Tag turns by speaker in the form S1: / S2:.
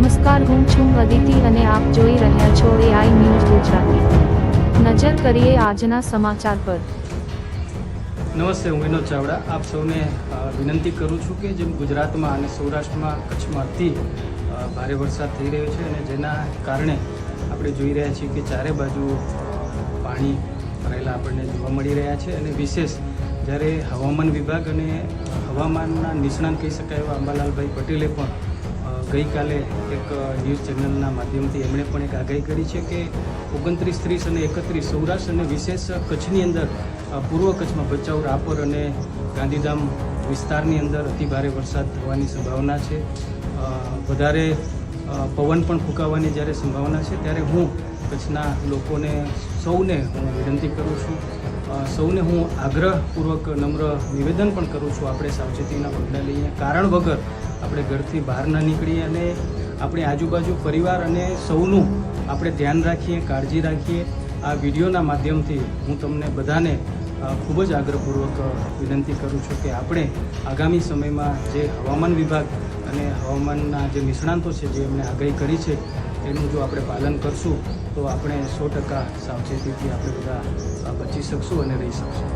S1: નમસ્કાર, હું છું અદિતિ અને આપ જોઈ રહ્યા છો AI ન્યૂઝ ગુજરાતી। નજર કરીએ આજના સમાચાર પર।
S2: નમસ્તે, હું વિનોદ ચાવડા આપ સૌને વિનંતી કરું છું કે જેમ ગુજરાતમાં અને સૌરાષ્ટ્રમાં કચ્છમાં અતિ ભારે વરસાદ થઈ રહ્યો છે અને જેના કારણે આપણે જોઈ રહ્યા છીએ કે ચારે બાજુ પાણી ભરાયેલા આપણને જોવા મળી રહ્યા છે અને વિશેષ જ્યારે હવામાન વિભાગ અને હવામાનના નિષ્ણાંત કહી શકાય એવા અંબાલાલભાઈ પટેલે પણ ગઈકાલે એક ન્યૂઝ ચેનલના માધ્યમથી એમણે પણ એક આગાહી કરી છે કે 29, 30 અને 31 સૌરાષ્ટ્ર અને વિશેષ કચ્છની અંદર પૂર્વ કચ્છમાં ભચાઉ, રાપર અને ગાંધીધામ વિસ્તારની અંદર અતિભારે વરસાદ થવાની સંભાવના છે। વધારે પવન પણ ફૂંકાવાની જ્યારે સંભાવના છે ત્યારે હું કચ્છના લોકોને સૌને હું વિનંતી કરું છું, સૌને હું આગ્રહપૂર્વક નમ્ર નિવેદન પણ કરું છું, આપણે સાવચેતીના પગલાં લઈએ, કારણ વગર આપણે ઘરથી બહાર ન નીકળીએ અને આપણી આજુબાજુ પરિવાર અને સૌનું આપણે ધ્યાન રાખીએ, કાળજી રાખીએ। આ વિડીયોના માધ્યમથી હું તમને બધાને ખૂબ જ આગ્રહપૂર્વક વિનંતી કરું છું કે આપણે આગામી સમયમાં જે હવામાન વિભાગ અને હવામાનના જે નિષ્ણાંતો છે જે એમણે આગાહી કરી છે એનું જો આપણે પાલન કરશું તો આપણે 100% સાવચેતીથી આપણે બધા બચી શકશું અને રહી શકશું।